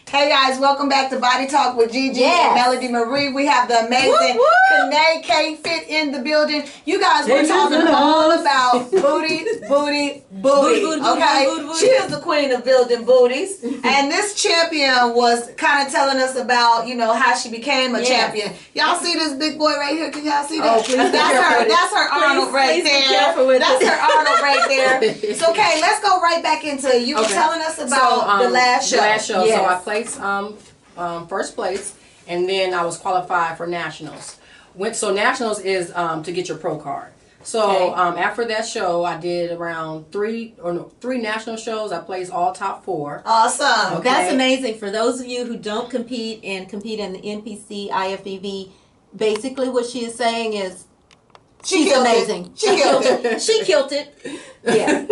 Hey guys, welcome back to Body Talk with Gigi and Melody Marie. We have the amazing Kenea K-Fit in the building. You guys, we're talking all about booty. Okay, she is the queen of building booties, and this champion was kind of telling us about, you know, how she became a champion. Y'all see this big boy right here? Can y'all see that? Oh, please that's her Arnold right there. That's her Arnold right there. So, okay, let's go right back into it. You were telling us about the last show. So I placed first place, and then I was qualified for nationals. So nationals is to get your pro card. So after that show, I did around three national shows. I placed all top 4. Awesome. Okay. That's amazing. For those of you who don't compete in the NPC IFBB, basically what she is saying is she's amazing. She killed it. She killed it. Yeah,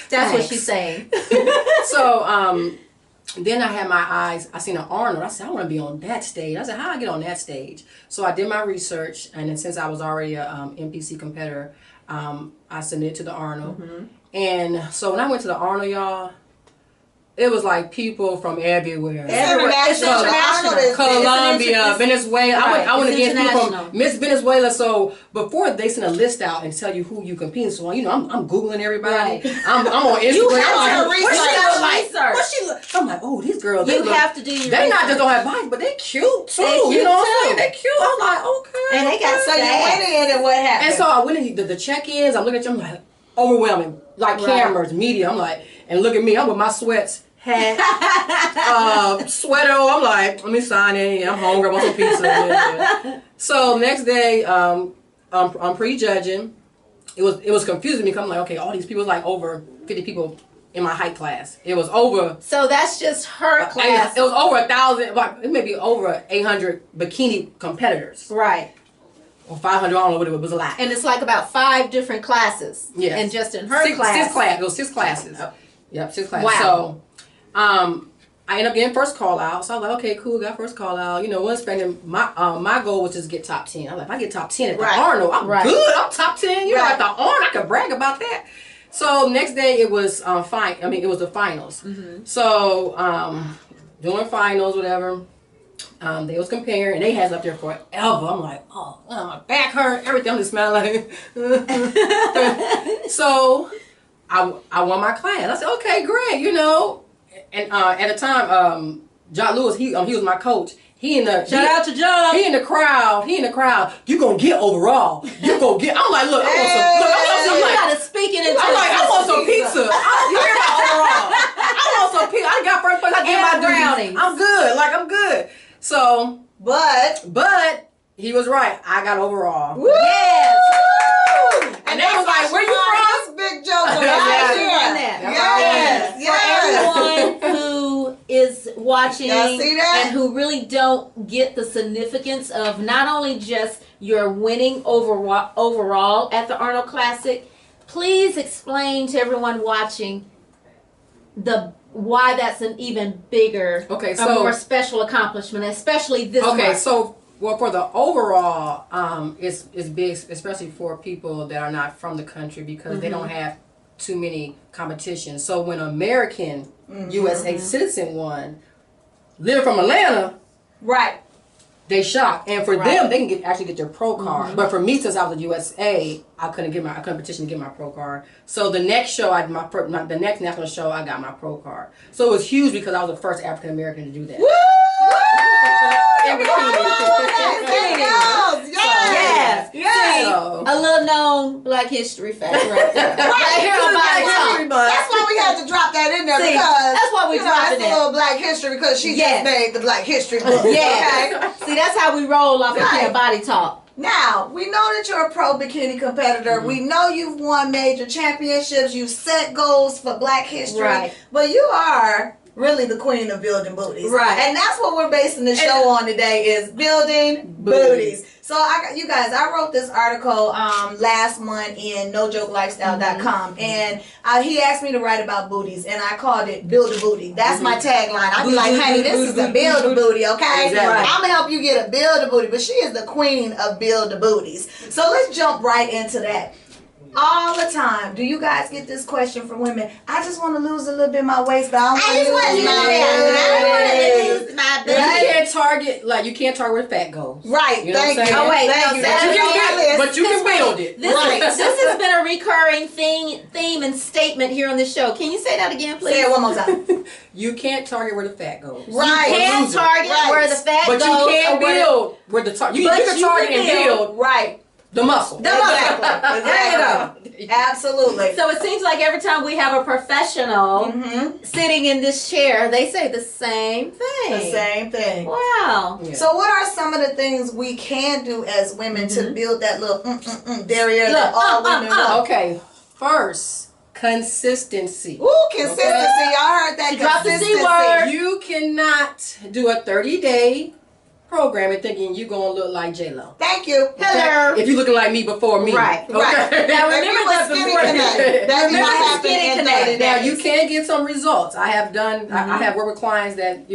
that's what she's saying. So then I had my eyes, I seen an Arnold. I said, I want to be on that stage. I said, how do I get on that stage? So I did my research, and then since I was already a NPC competitor, I submitted to the Arnold. And so when I went to the Arnold, y'all, it was like people from everywhere. It's international. Colombia, Venezuela. Right. I went against people from Miss Venezuela. So before they send a list out and tell you who you competing, so you know, I'm Googling everybody. Right. I'm on Instagram. You have to research. What she look? I'm like, oh, these girls. You have to do your They research. not just don't have bodies, but they cute too. They cute you know what too. I'm saying? They cute. I'm like, okay. And they got so you went in, and what happened? And so I went in the check-ins. I'm looking at them, I'm like, overwhelming, like cameras, media. I'm like, and look at me. I'm with my sweats. Hat, sweater. I'm like, let me sign in. I'm hungry. I want some pizza. So next day, I'm prejudging. It was confusing me because I'm like, okay, all these people, like over 50 people in my height class. It was over. So that's just her class. It was over 1,000. Like, it may be over 800 bikini competitors. Right. Or 500. I don't know what it was. A lot. And it's like about 5 different classes. Yes. And just in her class. 6 classes. It was 6 classes. Yep, 6 classes. Wow. So. I ended up getting first call out, so I was like, okay, cool, got first call out. You know, wasn't expecting my goal was just get top 10. I was like, if I get top 10 at the Arnold, I'm good. I'm top 10. You know, at the Arnold, I can brag about that. So next day it was it was the finals. So doing finals, whatever. They was comparing, and they had up there forever. I'm like, oh, my back hurt, everything. I'm just smiling like. So I won my class. I said, okay, great, you know. And at the time, John Lewis, he was my coach. Shout out to John. He in the crowd. You gonna get overall. You gonna get. I'm like, look, I want some. You gotta speak it into. I'm like, I want some pizza. You hear my overall? I want some pizza. I got first place. I get my brownies. I'm good. Like, I'm good. So, but he was right. I got overall. Woo! Yes. And they was like, where you from? Big joke. Yes. For everyone who is watching and who really don't get the significance of not only just your winning overall at the Arnold Classic, please explain to everyone watching why that's an even bigger, a more special accomplishment, especially this one. Okay, so. Well, for the overall, it's big, especially for people that are not from the country because they don't have too many competitions. So when an American USA citizen won, living from Atlanta, they shocked, and for them, they can actually get their pro card. But for me, since I was a USA, I couldn't petition to get my pro card. So the next show, the next national show, I got my pro card. So it was huge because I was the first African American to do that. Woo! Yes. So, a little known Black History fact right there. Right here on Body Talk. That's why we had to drop that in there because that's why we dropped it. That's a little Black History because she just made the Black History book. Okay. See, that's how we roll off here Body Talk. Now, we know that you're a pro bikini competitor. We know you've won major championships. You've set goals for Black history. But you are really the queen of building booties. And that's what we're basing the show on today is building booties. So you guys, I wrote this article last month in nojokelifestyle.com and he asked me to write about booties and I called it Build a Booty. That's my tagline. I'd be like, honey, this is a build a booty, okay? I'm gonna help you get a build a booty, but she is the queen of build a booties. So let's jump right into that. All the time. Do you guys get this question from women? I just want to lose a little bit of my waist, but I don't want to lose my target where the fat goes. Right. You know Thank you. Oh wait, but you can build it. This has been a recurring theme and statement here on this show. Can you say that again, please? Say it one more time. You can't target where the fat goes. Right. You can target where the fat goes. But you can't build where the target. You can target and build. Right. The muscle. Exactly. There you go. Absolutely. So it seems like every time we have a professional sitting in this chair, they say the same thing. The same thing. Wow. Yeah. So what are some of the things we can do as women to build that little barrier that all women want? Okay. First, consistency. Ooh, consistency. Y'all heard that. Drop the consistency. C word. You cannot do a 30-day program and thinking you're going to look like J-Lo. Thank you. Hello. If you're looking like me before me. Right. Okay? Right. Now remember that before that might happen in 30 days. Now you can get some results. I have done. I have worked with clients that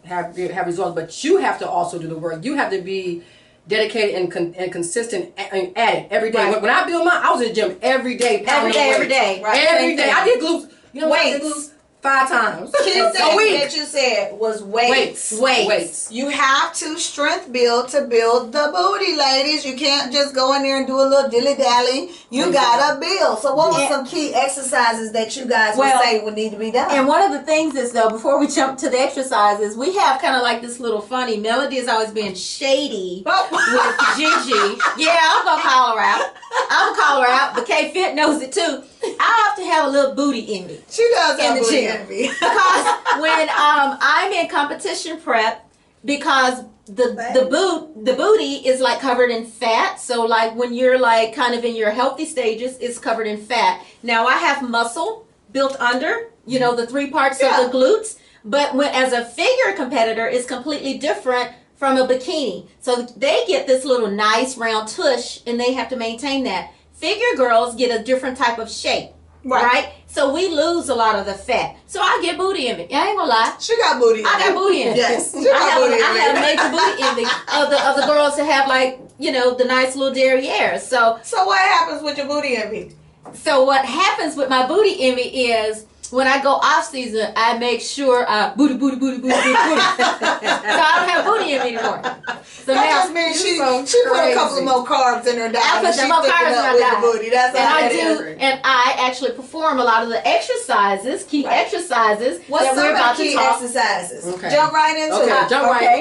have results, but you have to also do the work. You have to be dedicated and consistent at it every day. Right. When I built mine, I was in the gym every day. Every day. Right. Every day. I did glutes. You know what? I did Weights. glutes 5 times. Key thing that you said was weights. Weights. You have to strength build to build the booty, ladies. You can't just go in there and do a little dilly-dally. You gotta build. So what were some key exercises that you guys would say would need to be done? And one of the things is, though, before we jump to the exercises, we have kind of like this little funny. Melody is always being shady with Gigi. Yeah, I'm gonna call her out. But K Fit knows it too. I have to have a little booty envy. She does have in the booty gym. envy. Because when I'm in competition prep, because the booty is like covered in fat. So like when you're like kind of in your healthy stages, it's covered in fat. Now I have muscle built under, the 3 parts of the glutes. But as a figure competitor, it's completely different from a bikini. So they get this little nice round tush and they have to maintain that. Figure girls get a different type of shape. Right? So we lose a lot of the fat. So I get booty envy. I ain't gonna lie. She got booty envy. I got booty envy. Yes. I have major booty envy of the girls that have like, the nice little derriere. So what happens with your booty envy? So what happens with my booty envy is when I go off season, I make sure booty. So I don't have booty envy anymore. So that just means she put a couple of more carbs in her diet. I put some more carbs in my diet. Booty. That's and how I it do, is. and I actually perform a lot of the exercises, key exercises What's that we're about key to talk. exercises? Okay. Jump right into it.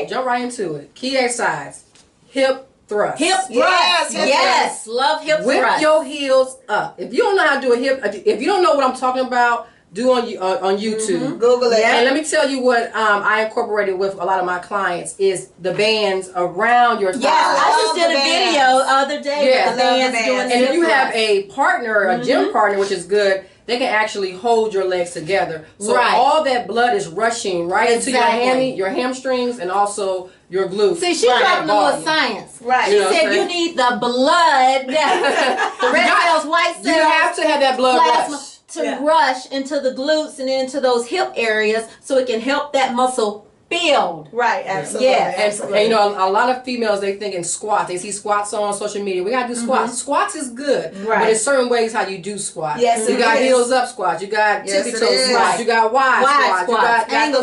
Jump right into it. Key exercise. Hip thrust. Hip thrust. Yes. Love hip thrust. Whip your heels up. If you don't know how to do a hip, if you don't know what I'm talking about, do on YouTube. Google it. And let me tell you what I incorporated with a lot of my clients is the bands around your thighs. Yes, I just did a video the other day with the bands doing. And if you have a partner, a gym partner, which is good, they can actually hold your legs together. So all that blood is rushing into your hamstrings and also your glutes. See, she's dropping a little science. Right. She said you need the blood, the red cells, white cells. You have to have that blood plasma rush. to rush into the glutes and into those hip areas so it can help that muscle build. Right, absolutely. Yeah, and a lot of females, they think in squats. They see squats on social media. We gotta do squats. Squats is good, but there's certain ways how you do squats. Yes, you got heels up squats. You got tippy toe squats. You got wide squats. You got angle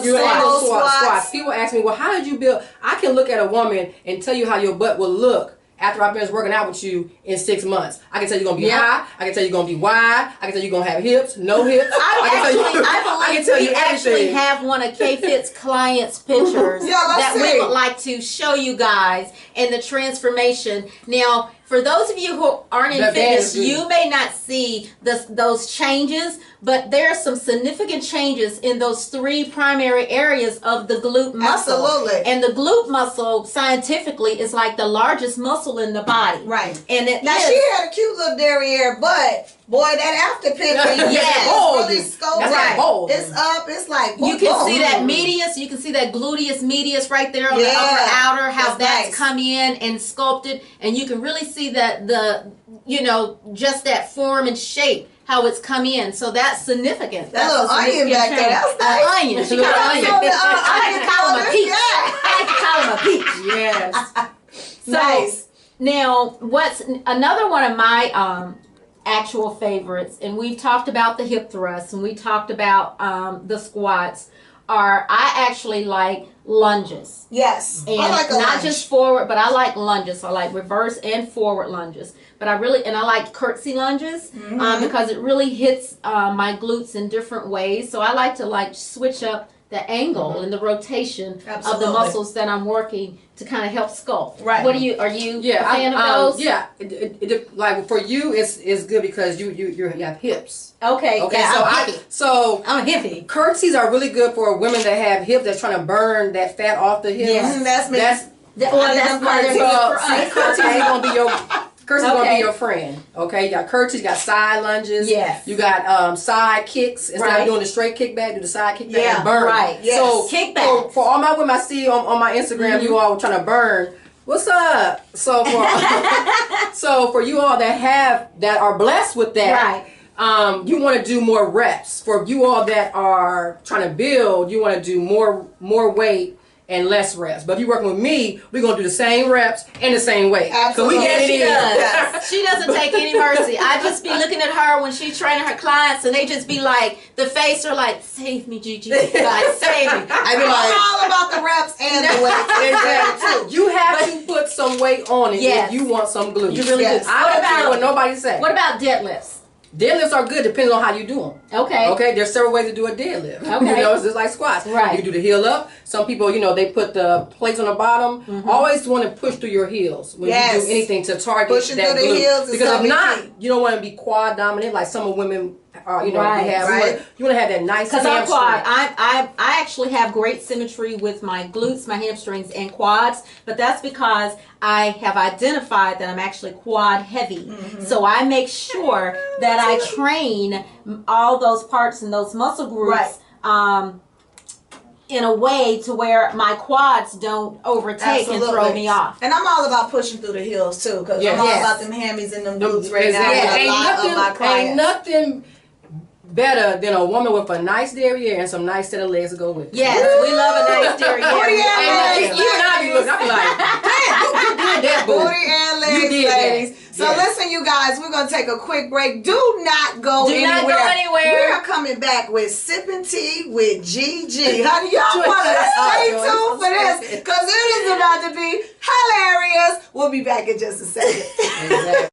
squats. People ask me, well, how did you build? I can look at a woman and tell you how your butt will look after I've been working out with you in 6 months. I can tell you're going to be high. I can tell you're going to be wide. I can tell you're going to have hips, no hips. I can tell you we actually have one of K-Fit's clients' pictures that we would like to show you guys and the transformation. Now, for those of you who aren't in fitness, you may not see those changes, but there are some significant changes in those 3 primary areas of the glute muscle. Absolutely. And the glute muscle, scientifically, is like the largest muscle in the body. Right. And she had a cute little derriere, but boy, that after picture, really scoped right. It's up. It's like you can see that medius. You can see that gluteus medius right there on the upper outer. How that's come in and sculpted, and you can really see that just that form and shape. How it's come in, so that's significant. That little onion back there, that's nice. Onion. She got an onion. I like to call him a peach. Yes. So, nice. Now, what's another one of my actual favorites, and we've talked about the hip thrusts, and we talked about the squats. I actually like lunges. Yes. And I like a not lunge. just forward, but I like lunges. I like reverse and forward lunges. But I like curtsy lunges because it really hits my glutes in different ways. So I like to switch up the angle and the rotation of the muscles that I'm working to kind of help sculpt. Right. Are you a fan of those? Yeah. Like for you, it's good because you have hips. Okay. Okay. Yeah, I'm hippie. Curtsies are really good for women that have hips that's trying to burn that fat off the hips. Yes. That's me. That's part of it. Curtsies is gonna be your. Curtsies gonna be your friend. Okay, you got curtsies, you got side lunges. Yes. You got side kicks. Instead of doing the straight kickback, do the side kickback and burn. Right. Yes. So kickback. For all my women I see on my Instagram, you all trying to burn. What's up? So for you all that are blessed with that, you want to do more reps. For you all that are trying to build, you want to do more weight and less reps. But if you're working with me, we're going to do the same reps and the same weight. Absolutely. So we get it in. Yes. She doesn't take any mercy. I just be looking at her when she's training her clients, and they just be like, the face are like, save me, Gigi. Like, save me. I be like, all about the reps and the weight. Exactly. You have to put some weight on it if you want some glutes. You really do. I don't care what nobody say. What about deadlifts? Deadlifts are good depending on how you do them. Okay. Okay, there's several ways to do a deadlift. Okay. You know, it's just like squats. Right. You can do the heel up. Some people, they put the plates on the bottom. Always want to push through your heels when you do anything to target pushing that through glute. the heels Because if not, you don't want to be quad dominant like some of women are. You want to have that nice Because I'm hamstring. quad. I actually have great symmetry with my glutes, my hamstrings, and quads. But that's because I have identified that I'm actually quad heavy. So I make sure that I train all those parts and those muscle groups in a way to where my quads don't overtake and throw me off. And I'm all about pushing through the heels too, because I'm all about them hammies and them glutes right now. Ain't nothing better than a woman with a nice derriere and some nice set of legs to go with it. Yes, we love a nice derriere. Booty and legs. You and I be looking, I be like, damn, you did that, boo. Booty and legs, ladies. So listen, you guys, we're going to take a quick break. Do not go anywhere. Do not go anywhere. We are coming back with Sipping Tea with Gigi. Honey, y'all want to stay tuned for this because it is about to be hilarious. We'll be back in just a second.